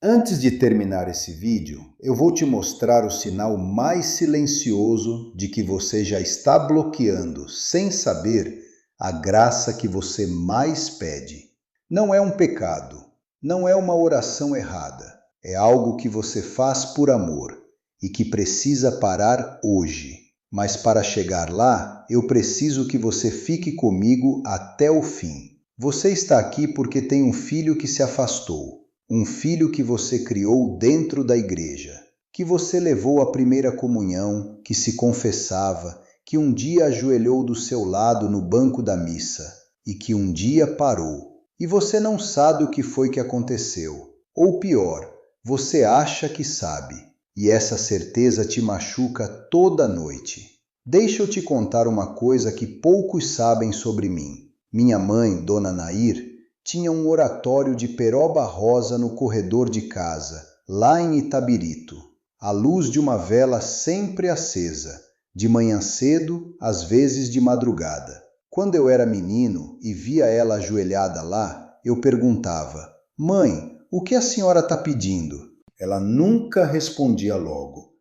Antes de terminar esse vídeo, eu vou te mostrar o sinal mais silencioso de que você já está bloqueando, sem saber, a graça que você mais pede. Não é um pecado, não é uma oração errada, é algo que você faz por amor e que precisa parar hoje. Mas para chegar lá, eu preciso que você fique comigo até o fim. Você está aqui porque tem um filho que se afastou. Um filho que você criou dentro da igreja, que você levou à primeira comunhão, que se confessava, que um dia ajoelhou do seu lado no banco da missa e que um dia parou. E você não sabe o que foi que aconteceu. Ou pior, você acha que sabe, e essa certeza te machuca toda noite. Deixa eu te contar uma coisa que poucos sabem sobre mim. Minha mãe, Dona Nair, tinha um oratório de peroba rosa no corredor de casa, lá em Itabirito, à luz de uma vela sempre acesa, de manhã cedo, às vezes de madrugada. Quando eu era menino e via ela ajoelhada lá, eu perguntava: "Mãe, o que a senhora está pedindo?" Ela nunca respondia logo.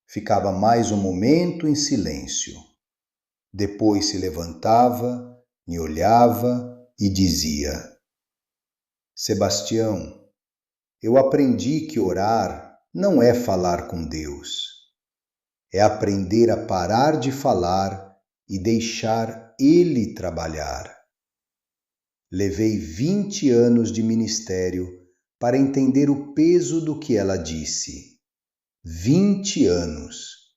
Ficava mais um momento em silêncio. Depois se levantava, me olhava e dizia: "Sebastião, eu aprendi que orar não é falar com Deus. É aprender a parar de falar e deixar Ele trabalhar." Levei 20 anos de ministério para entender o peso do que ela disse. 20 anos.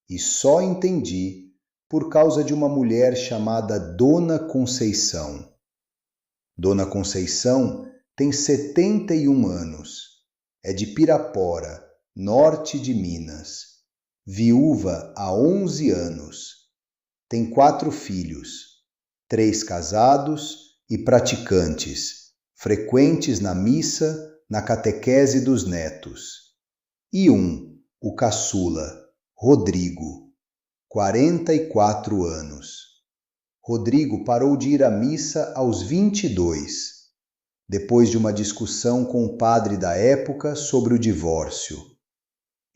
E só entendi por causa de uma mulher chamada Dona Conceição. Dona Conceição tem 71 anos. É de Pirapora, norte de Minas. Viúva há 11 anos. Tem 4 filhos, 3 casados e praticantes, frequentes na missa, na catequese dos netos. E o caçula, Rodrigo, 44 anos. Rodrigo parou de ir à missa aos 22, depois de uma discussão com o padre da época sobre o divórcio.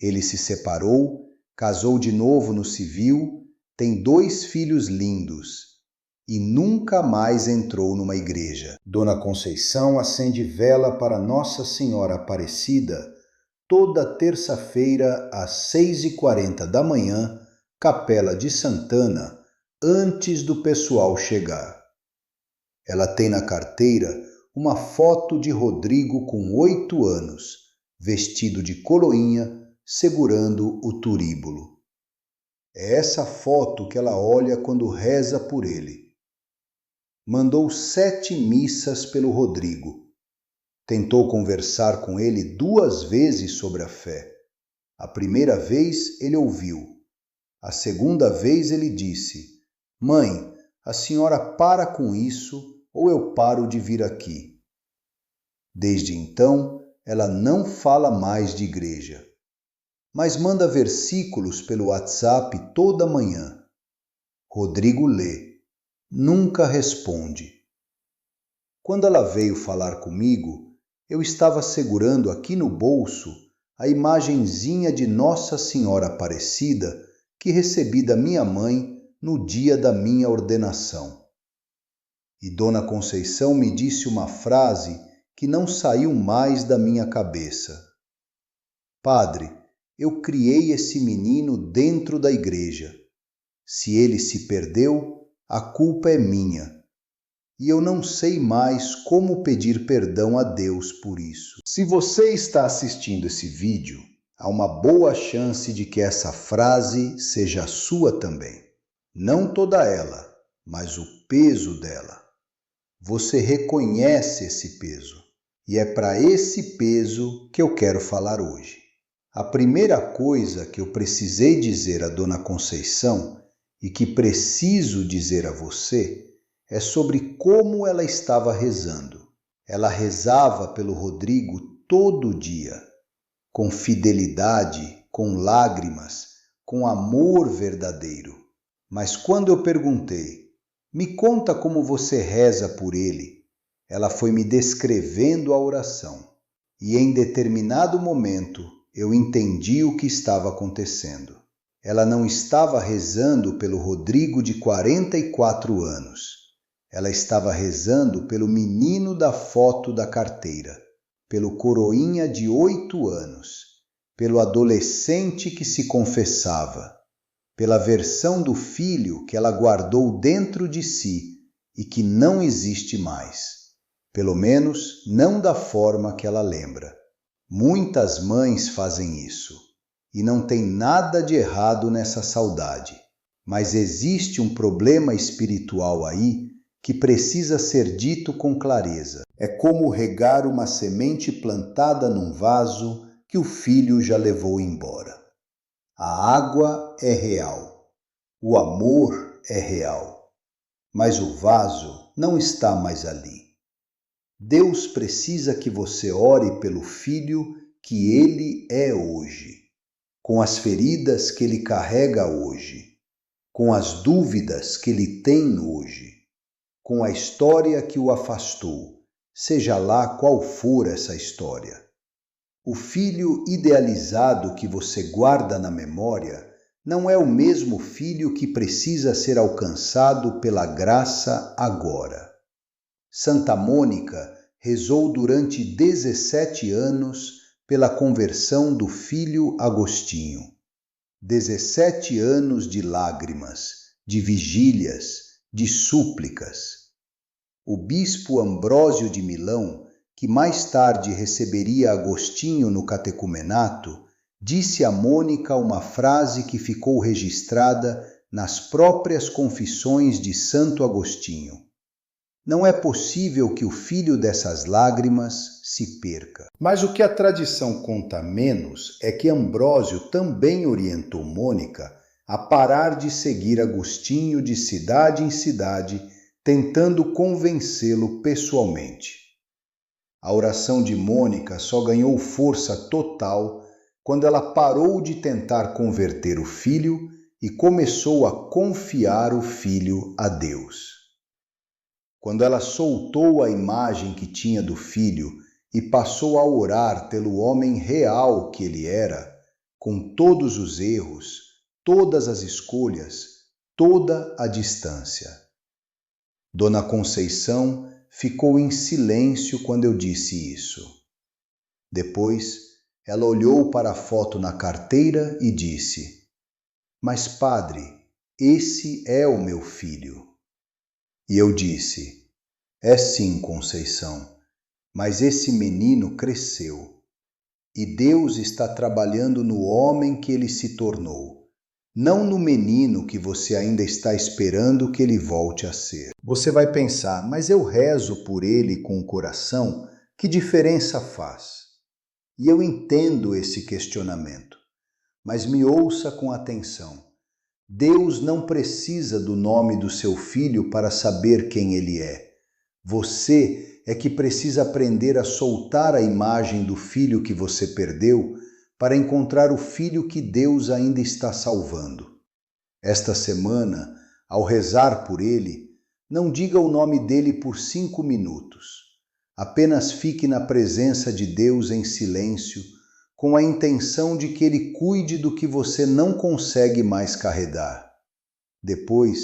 Ele se separou, casou de novo no civil, tem 2 filhos lindos e nunca mais entrou numa igreja. Dona Conceição acende vela para Nossa Senhora Aparecida toda terça-feira às 6h40 da manhã, Capela de Santana, antes do pessoal chegar. Ela tem na carteira uma foto de Rodrigo com 8 anos, vestido de coroinha, segurando o turíbulo. É essa foto que ela olha quando reza por ele. Mandou 7 missas pelo Rodrigo. Tentou conversar com ele 2 vezes sobre a fé. A primeira vez ele ouviu. A segunda vez ele disse: "Mãe, a senhora para com isso ou eu paro de vir aqui." Desde então, ela não fala mais de igreja, mas manda versículos pelo WhatsApp toda manhã. Rodrigo lê, nunca responde. Quando ela veio falar comigo, eu estava segurando aqui no bolso a imagenzinha de Nossa Senhora Aparecida que recebi da minha mãe no dia da minha ordenação. E Dona Conceição me disse uma frase que não saiu mais da minha cabeça. "Padre, eu criei esse menino dentro da igreja. Se ele se perdeu, a culpa é minha. E eu não sei mais como pedir perdão a Deus por isso." Se você está assistindo esse vídeo, há uma boa chance de que essa frase seja sua também. Não toda ela, mas o peso dela. Você reconhece esse peso. E é para esse peso que eu quero falar hoje. A primeira coisa que eu precisei dizer a Dona Conceição e que preciso dizer a você é sobre como ela estava rezando. Ela rezava pelo Rodrigo todo dia, com fidelidade, com lágrimas, com amor verdadeiro. Mas quando eu perguntei: "Me conta como você reza por ele", ela foi me descrevendo a oração. e em determinado momento eu entendi o que estava acontecendo. Ela não estava rezando pelo Rodrigo de 44 anos. Ela estava rezando pelo menino da foto da carteira, pelo coroinha de 8 anos, pelo adolescente que se confessava, pela versão do filho que ela guardou dentro de si e que não existe mais. Pelo menos não da forma que ela lembra. Muitas mães fazem isso, e não tem nada de errado nessa saudade. Mas existe um problema espiritual aí que precisa ser dito com clareza. É como regar uma semente plantada num vaso que o filho já levou embora. A água é real, o amor é real, mas o vaso não está mais ali. Deus precisa que você ore pelo filho que ele é hoje, com as feridas que ele carrega hoje, com as dúvidas que ele tem hoje, com a história que o afastou, seja lá qual for essa história. O filho idealizado que você guarda na memória não é o mesmo filho que precisa ser alcançado pela graça agora. Santa Mônica rezou durante 17 anos pela conversão do filho Agostinho. 17 anos de lágrimas, de vigílias, de súplicas. O bispo Ambrósio de Milão, que mais tarde receberia Agostinho no catecumenato, disse a Mônica uma frase que ficou registrada nas próprias confissões de Santo Agostinho. Não é possível que o filho dessas lágrimas se perca. Mas o que a tradição conta menos é que Ambrósio também orientou Mônica a parar de seguir Agostinho de cidade em cidade, tentando convencê-lo pessoalmente. A oração de Mônica só ganhou força total quando ela parou de tentar converter o filho e começou a confiar o filho a Deus. Quando ela soltou a imagem que tinha do filho e passou a orar pelo homem real que ele era, com todos os erros, todas as escolhas, toda a distância. Dona Conceição ficou em silêncio quando eu disse isso. Depois, ela olhou para a foto na carteira e disse: "Mas, padre, esse é o meu filho." E eu disse: "É sim, Conceição, mas esse menino cresceu, e Deus está trabalhando no homem que ele se tornou, não no menino que você ainda está esperando que ele volte a ser." Você vai pensar: "Mas eu rezo por ele com o coração, que diferença faz?" E eu entendo esse questionamento, mas me ouça com atenção. Deus não precisa do nome do seu filho para saber quem ele é. Você é que precisa aprender a soltar a imagem do filho que você perdeu para encontrar o filho que Deus ainda está salvando. Esta semana, ao rezar por ele, não diga o nome dele por 5 minutos. Apenas fique na presença de Deus em silêncio, com a intenção de que ele cuide do que você não consegue mais carregar. Depois,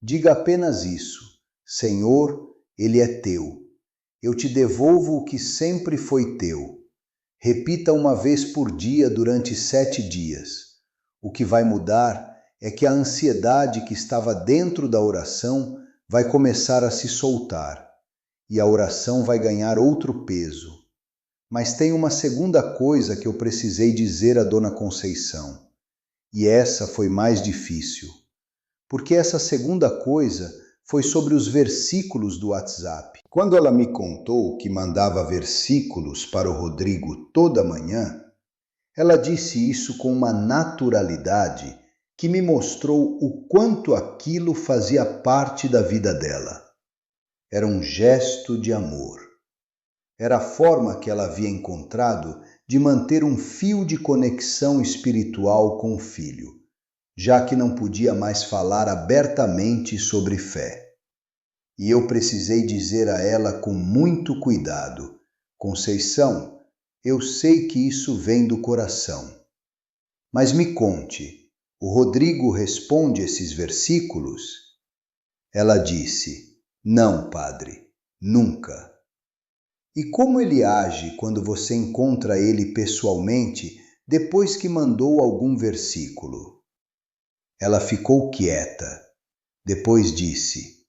diga apenas isso: "Senhor, ele é teu. Eu te devolvo o que sempre foi teu." Repita uma vez por dia durante 7 dias. O que vai mudar é que a ansiedade que estava dentro da oração vai começar a se soltar, e a oração vai ganhar outro peso. Mas tem uma segunda coisa que eu precisei dizer à Dona Conceição, e essa foi mais difícil, porque essa segunda coisa foi sobre os versículos do WhatsApp. Quando ela me contou que mandava versículos para o Rodrigo toda manhã, ela disse isso com uma naturalidade que me mostrou o quanto aquilo fazia parte da vida dela. Era um gesto de amor. Era a forma que ela havia encontrado de manter um fio de conexão espiritual com o filho, já que não podia mais falar abertamente sobre fé. E eu precisei dizer a ela com muito cuidado: "Conceição, Eu sei que isso vem do coração. Mas me conte, o Rodrigo responde esses versículos? Ela disse: Não, padre, nunca. E como ele age quando você encontra ele pessoalmente depois que mandou algum versículo? Ela ficou quieta. Depois disse: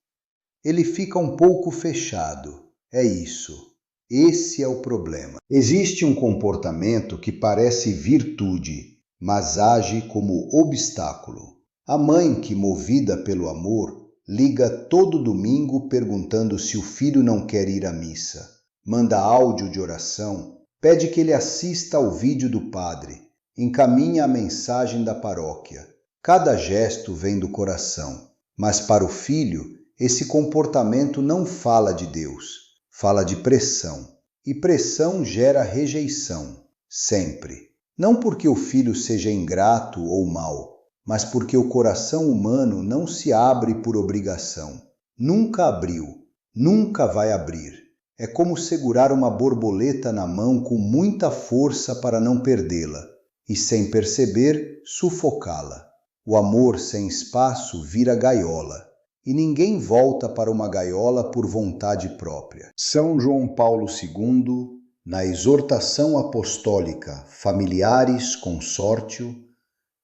Ele fica um pouco fechado. É isso. Esse é o problema. Existe um comportamento que parece virtude, mas age como obstáculo. A mãe que, movida pelo amor, liga todo domingo perguntando se o filho não quer ir à missa. Manda áudio de oração, pede que ele assista ao vídeo do padre, encaminha a mensagem da paróquia. Cada gesto vem do coração, mas para o filho, esse comportamento não fala de Deus, fala de pressão. E pressão gera rejeição, sempre. Não porque o filho seja ingrato ou mau, mas porque o coração humano não se abre por obrigação. Nunca abriu, nunca vai abrir. É como segurar uma borboleta na mão com muita força para não perdê-la e, sem perceber, sufocá-la. O amor sem espaço vira gaiola e ninguém volta para uma gaiola por vontade própria. São João Paulo II, na exortação apostólica Familiaris Consortio,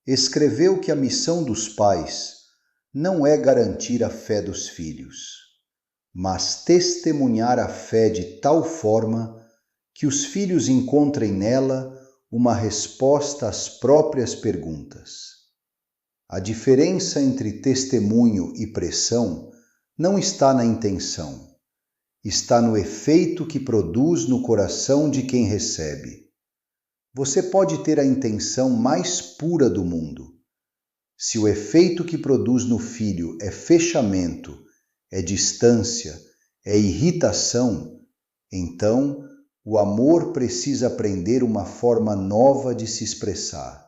escreveu que a missão dos pais não é garantir a fé dos filhos, mas testemunhar a fé de tal forma que os filhos encontrem nela uma resposta às próprias perguntas. A diferença entre testemunho e pressão não está na intenção, está no efeito que produz no coração de quem recebe. Você pode ter a intenção mais pura do mundo. Se o efeito que produz no filho é fechamento, é distância, é irritação, então o amor precisa aprender uma forma nova de se expressar.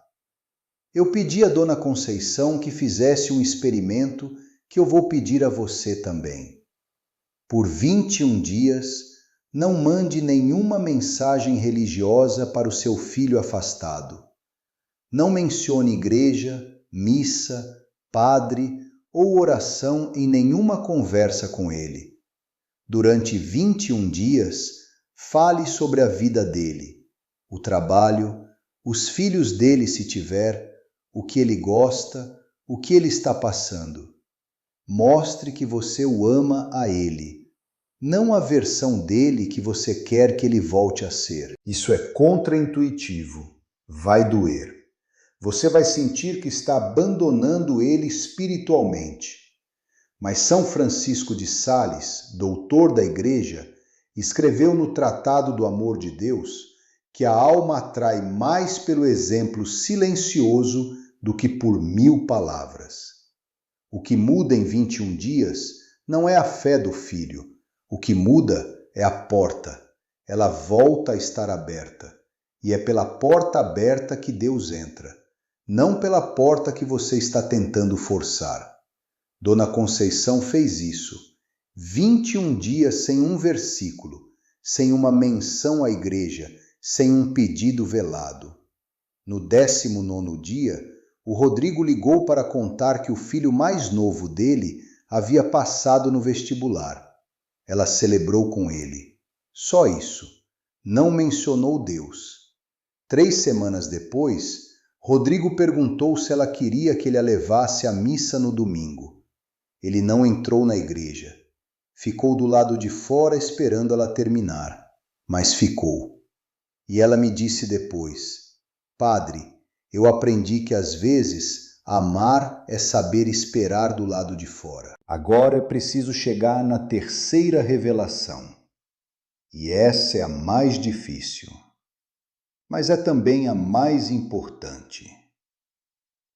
Eu pedi a Dona Conceição que fizesse um experimento que eu vou pedir a você também. Por 21 dias, não mande nenhuma mensagem religiosa para o seu filho afastado. Não mencione igreja, missa, padre ou oração em nenhuma conversa com ele. Durante 21 dias, fale sobre a vida dele, o trabalho, os filhos dele se tiver, o que ele gosta, o que ele está passando. Mostre que você o ama a ele, não a versão dele que você quer que ele volte a ser. Isso é contraintuitivo, vai doer. Você vai sentir que está abandonando ele espiritualmente. Mas São Francisco de Sales, doutor da Igreja, escreveu no Tratado do Amor de Deus que a alma atrai mais pelo exemplo silencioso do que por 1000 palavras. O que muda em 21 dias não é a fé do filho. O que muda é a porta. Ela volta a estar aberta. E é pela porta aberta que Deus entra, não pela porta que você está tentando forçar. Dona Conceição fez isso. 21 dias sem um versículo, sem uma menção à igreja, sem um pedido velado. No 19º dia, o Rodrigo ligou para contar que o filho mais novo dele havia passado no vestibular. Ela celebrou com ele. Só isso. Não mencionou Deus. 3 semanas depois, Rodrigo perguntou se ela queria que ele a levasse à missa no domingo. Ele não entrou na igreja. Ficou do lado de fora esperando ela terminar. Mas ficou. E ela me disse depois: Padre, eu aprendi que às vezes amar é saber esperar do lado de fora. Agora é preciso chegar na 3ª revelação. E essa é a mais difícil. Mas é também a mais importante.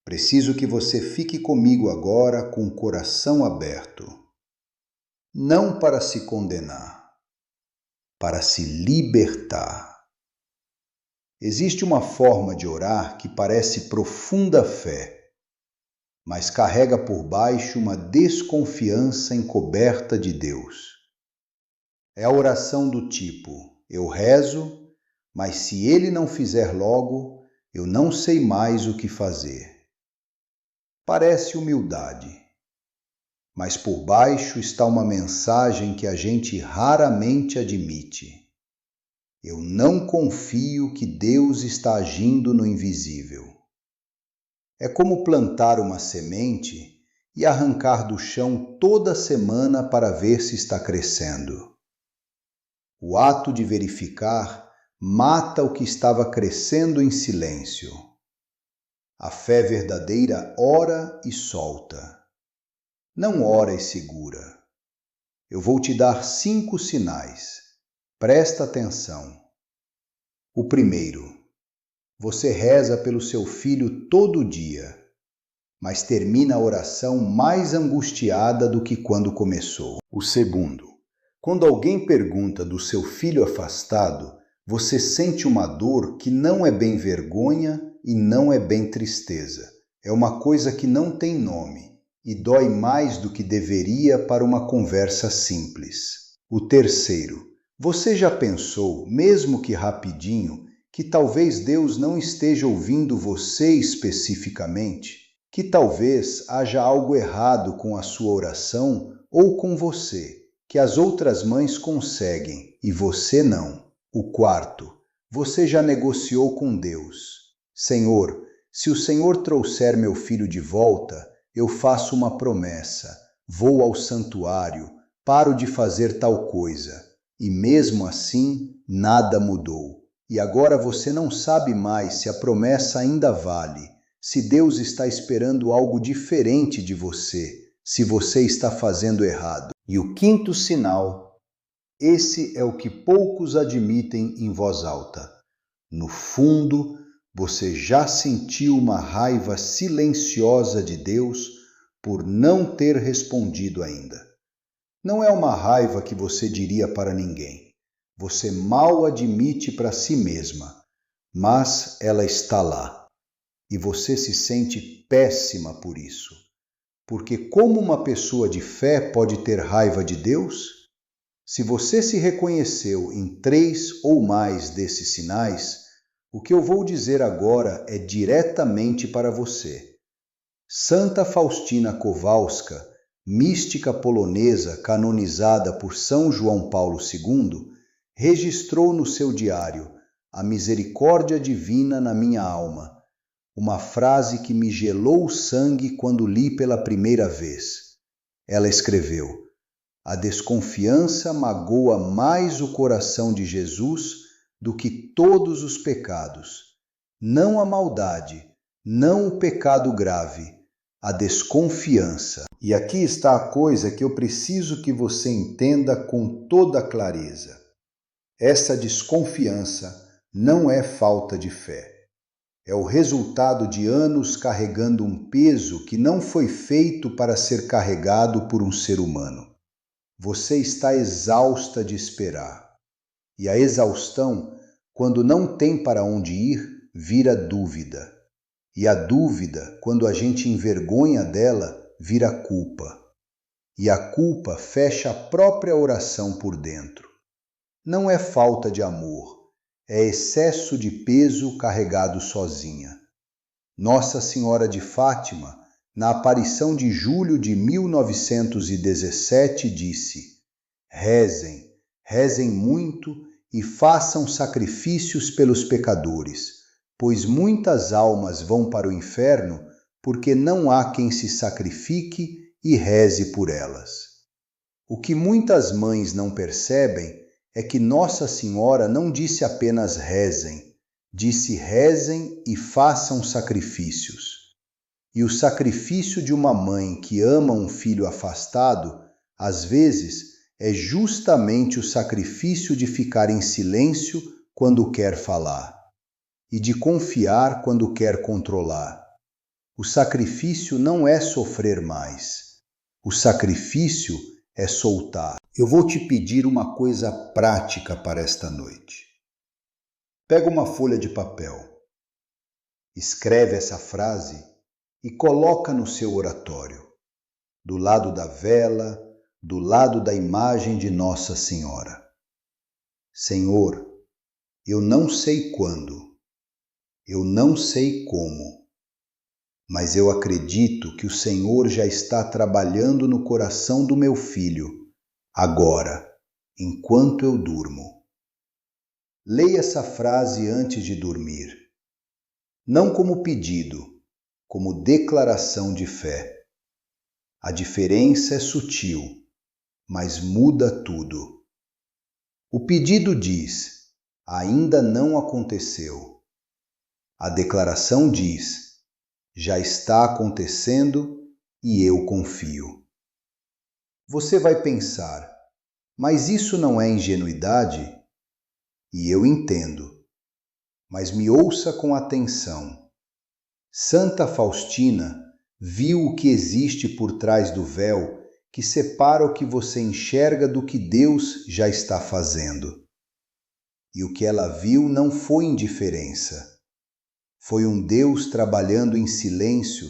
Preciso que você fique comigo agora com o coração aberto. Não para se condenar, para se libertar. Existe uma forma de orar que parece profunda fé, mas carrega por baixo uma desconfiança encoberta de Deus. É a oração do tipo: eu rezo, mas se ele não fizer logo, eu não sei mais o que fazer. Parece humildade, mas por baixo está uma mensagem que a gente raramente admite. Eu não confio que Deus está agindo no invisível. É como plantar uma semente e arrancar do chão toda semana para ver se está crescendo. O ato de verificar mata o que estava crescendo em silêncio. A fé verdadeira ora e solta. Não ora e segura. Eu vou te dar 5 sinais. Presta atenção. O primeiro, você reza pelo seu filho todo dia, mas termina a oração mais angustiada do que quando começou. O segundo, quando alguém pergunta do seu filho afastado, você sente uma dor que não é bem vergonha e não é bem tristeza. É uma coisa que não tem nome e dói mais do que deveria para uma conversa simples. O terceiro, você já pensou, mesmo que rapidinho, que talvez Deus não esteja ouvindo você especificamente? Que talvez haja algo errado com a sua oração ou com você, que as outras mães conseguem e você não. O quarto, você já negociou com Deus. Senhor, se o Senhor trouxer meu filho de volta, eu faço uma promessa, vou ao santuário, paro de fazer tal coisa. E mesmo assim, nada mudou. E agora você não sabe mais se a promessa ainda vale, se Deus está esperando algo diferente de você, se você está fazendo errado. E o quinto sinal, esse é o que poucos admitem em voz alta. No fundo, você já sentiu uma raiva silenciosa de Deus por não ter respondido ainda. Não é uma raiva que você diria para ninguém. Você mal admite para si mesma, mas ela está lá. E você se sente péssima por isso. Porque como uma pessoa de fé pode ter raiva de Deus? Se você se reconheceu em 3 ou mais desses sinais, o que eu vou dizer agora é diretamente para você. Santa Faustina Kowalska, mística polonesa canonizada por São João Paulo II, registrou no seu diário a misericórdia divina na minha alma, uma frase que me gelou o sangue quando li pela primeira vez. Ela escreveu: a desconfiança magoa mais o coração de Jesus do que todos os pecados. Não a maldade, não o pecado grave, a desconfiança. E aqui está a coisa que eu preciso que você entenda com toda clareza. Essa desconfiança não é falta de fé. É o resultado de anos carregando um peso que não foi feito para ser carregado por um ser humano. Você está exausta de esperar. E a exaustão, quando não tem para onde ir, vira dúvida. E a dúvida, quando a gente envergonha dela, vira culpa. E a culpa fecha a própria oração por dentro. Não é falta de amor, é excesso de peso carregado sozinha. Nossa Senhora de Fátima, na aparição de julho de 1917, disse: rezem, rezem muito e façam sacrifícios pelos pecadores, pois muitas almas vão para o inferno porque não há quem se sacrifique e reze por elas. O que muitas mães não percebem é que Nossa Senhora não disse apenas rezem, disse rezem e façam sacrifícios. E o sacrifício de uma mãe que ama um filho afastado, às vezes, é justamente o sacrifício de ficar em silêncio quando quer falar e de confiar quando quer controlar. O sacrifício não é sofrer mais. O sacrifício é soltar. Eu vou te pedir uma coisa prática para esta noite. Pega uma folha de papel, escreve essa frase e coloca no seu oratório, do lado da vela, do lado da imagem de Nossa Senhora. Senhor, Eu não sei quando, eu não sei como, mas eu acredito que o Senhor já está trabalhando no coração do meu filho, agora, enquanto eu durmo. Leia essa frase antes de dormir, não como pedido, como declaração de fé. A diferença é sutil, mas muda tudo. O pedido diz: ainda não aconteceu. A declaração diz: já está acontecendo e eu confio. Você vai pensar: mas isso não é ingenuidade? E eu entendo. Mas me ouça com atenção. Santa Faustina viu o que existe por trás do véu que separa o que você enxerga do que Deus já está fazendo. E o que ela viu não foi indiferença. Foi um Deus trabalhando em silêncio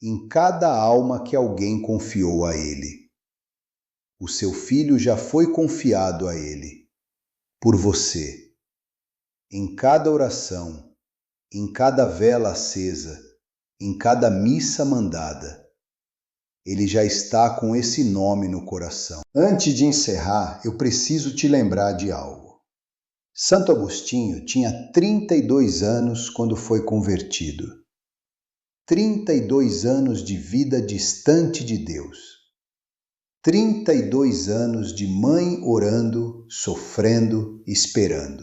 em cada alma que alguém confiou a Ele. O seu filho já foi confiado a Ele, por você. Em cada oração, em cada vela acesa, em cada missa mandada, Ele já está com esse nome no coração. Antes de encerrar, eu preciso te lembrar de algo. Santo Agostinho tinha 32 anos quando foi convertido. 32 anos de vida distante de Deus. 32 anos de mãe orando, sofrendo, esperando.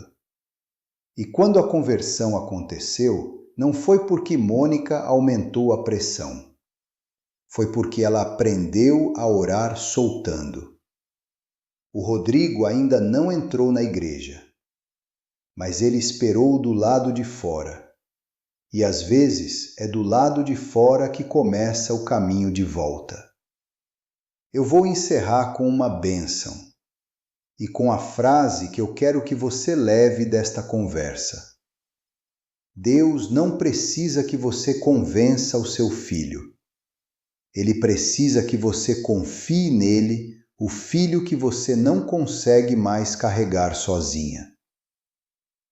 E quando a conversão aconteceu, não foi porque Mônica aumentou a pressão. Foi porque ela aprendeu a orar soltando. O Rodrigo ainda não entrou na igreja, mas ele esperou do lado de fora. E às vezes é do lado de fora que começa o caminho de volta. Eu vou encerrar com uma bênção e com a frase que eu quero que você leve desta conversa. Deus não precisa que você convença o seu filho. Ele precisa que você confie nele, o filho que você não consegue mais carregar sozinha.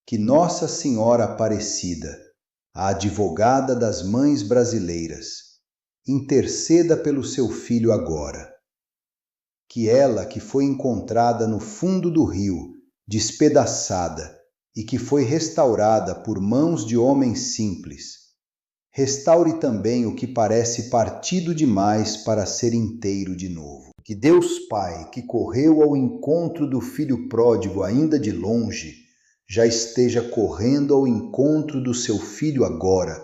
Que Nossa Senhora Aparecida, a advogada das mães brasileiras, interceda pelo seu filho agora. Que ela, que foi encontrada no fundo do rio, despedaçada, e que foi restaurada por mãos de homens simples, restaure também o que parece partido demais para ser inteiro de novo. Que Deus Pai, que correu ao encontro do filho pródigo ainda de longe, já esteja correndo ao encontro do seu filho agora,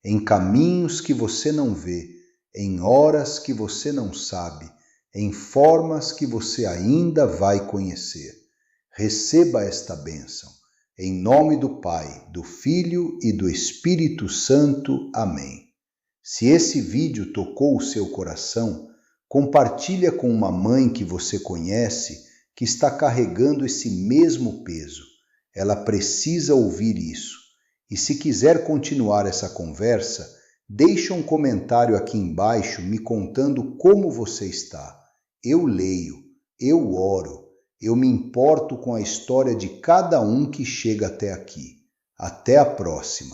em caminhos que você não vê, em horas que você não sabe, em formas que você ainda vai conhecer. Receba esta bênção. Em nome do Pai, do Filho e do Espírito Santo. Amém. Se esse vídeo tocou o seu coração, compartilha com uma mãe que você conhece que está carregando esse mesmo peso. Ela precisa ouvir isso. E se quiser continuar essa conversa, deixa um comentário aqui embaixo me contando como você está. Eu leio, eu oro. Eu me importo com a história de cada um que chega até aqui. Até a próxima!